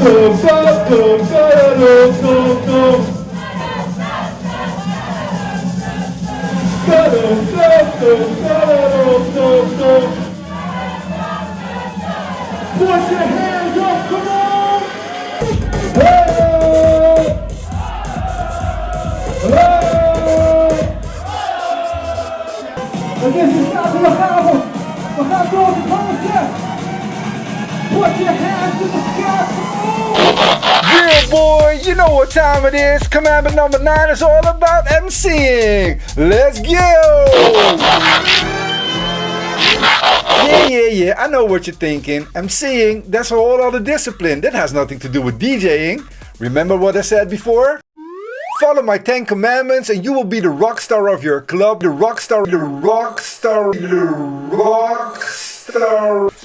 Put your hands up, come on! Hey! Hey! En deze staat we gaan door het proces. Put your hands in the sky, come on! Yeah boy, you know what time it is. Commandment number 9 is all about MCing. Let's go! Yeah, I know what you're thinking. MCing, that's a whole other discipline. That has nothing to do with DJing. Remember what I said before? Follow my 10 commandments and you will be the rock star of your club. The rock star.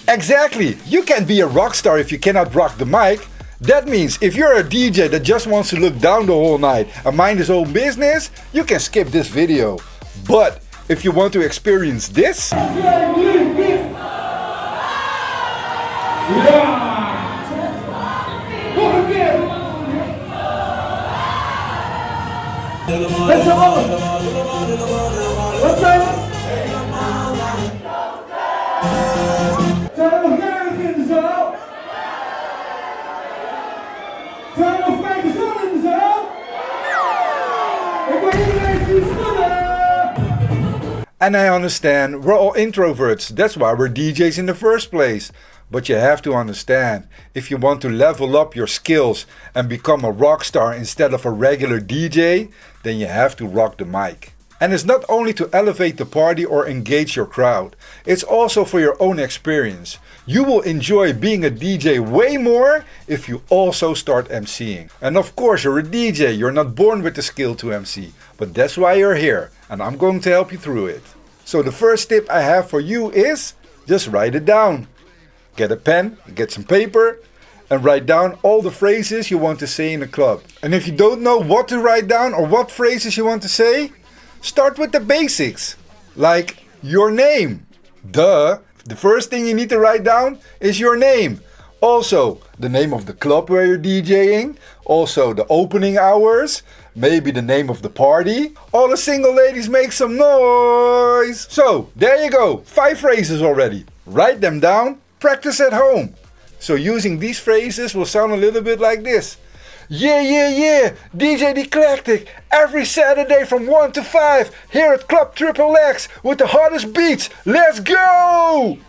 Exactly. You can't be a rock star if you cannot rock the mic. That means if you're a DJ that just wants to look down the whole night and mind his own business, you can skip this video. But if you want to experience this, and I understand, we're all introverts, that's why we're DJs in the first place. But you have to understand, if you want to level up your skills and become a rock star instead of a regular DJ, then you have to rock the mic. And it's not only to elevate the party or engage your crowd, it's also for your own experience. You will enjoy being a DJ way more if you also start MCing. And of course you're a DJ, you're not born with the skill to MC, but that's why you're here and I'm going to help you through it. So the first tip I have for you is, just write it down. Get a pen, get some paper and write down all the phrases you want to say in the club. And if you don't know what to write down or what phrases you want to say, start with the basics, like your name. Duh, the first thing you need to write down is your name. Also, the name of the club where you're DJing, also the opening hours, maybe the name of the party. All the single ladies make some noise. So, there you go, 5 phrases already. Write them down, practice at home. So using these phrases will sound a little bit like this. Yeah, DJ Deejay every Saturday from 1 to 5 here at Club Triple X with the hottest beats. Let's go!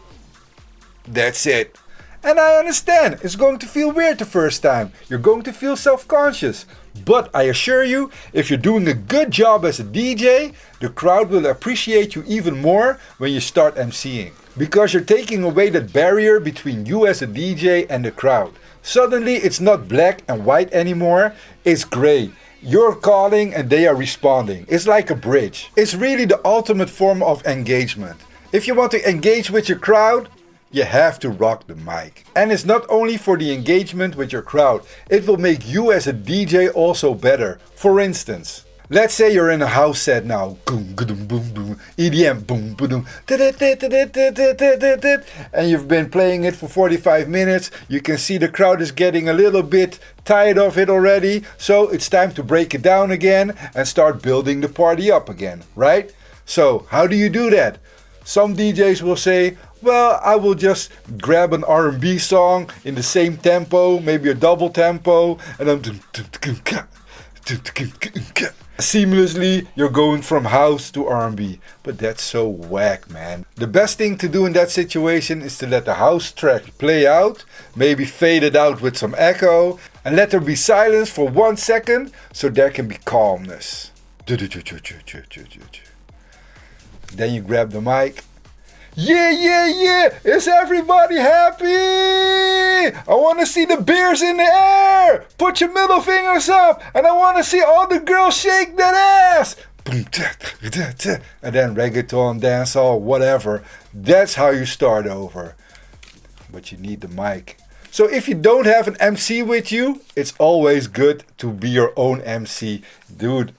That's it. And I understand, it's going to feel weird the first time. You're going to feel self-conscious. But I assure you, if you're doing a good job as a DJ, the crowd will appreciate you even more when you start MCing. Because you're taking away that barrier between you as a DJ and the crowd. Suddenly it's not black and white anymore, it's gray. You're calling and they are responding. It's like a bridge. It's really the ultimate form of engagement. If you want to engage with your crowd, you have to rock the mic. And it's not only for the engagement with your crowd, it will make you as a DJ also better. For instance, let's say you're in a house set now, EDM, and you've been playing it for 45 minutes. You can see the crowd is getting a little bit tired of it already, so it's time to break it down again and start building the party up again, right? So how do you do that? Some DJs will say, well, I will just grab an R&B song in the same tempo, maybe a double tempo, and then seamlessly you're going from house to R&B. But that's so whack, man. The best thing to do in that situation is to let the house track play out, maybe fade it out with some echo, and let there be silence for 1 second so there can be calmness. Then you grab the mic. Yeah, is everybody happy? I want to see the beers in the air. Put your middle fingers up and I want to see all the girls shake that ass. And then reggaeton, dancehall, whatever. That's how you start over. But you need the mic. So if you don't have an MC with you, it's always good to be your own MC. Dude,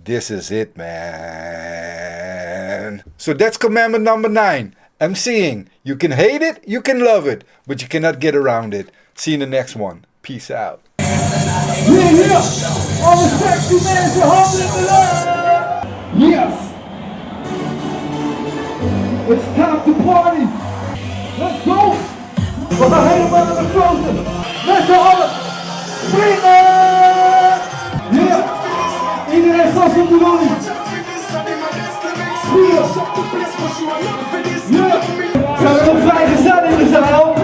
this is it, man. So that's commandment number 9. MCing. You can hate it, you can love it, but you cannot get around it. See you in the next one. Peace out. Yeah. All the sexy men are holding the line. Yes. It's time to party. Let's go. But I hate about the frozen. Let's all springen. Yeah. Iedereen zoals we doen. Yeah. Zijn we nog vrij gezellig in de zaal?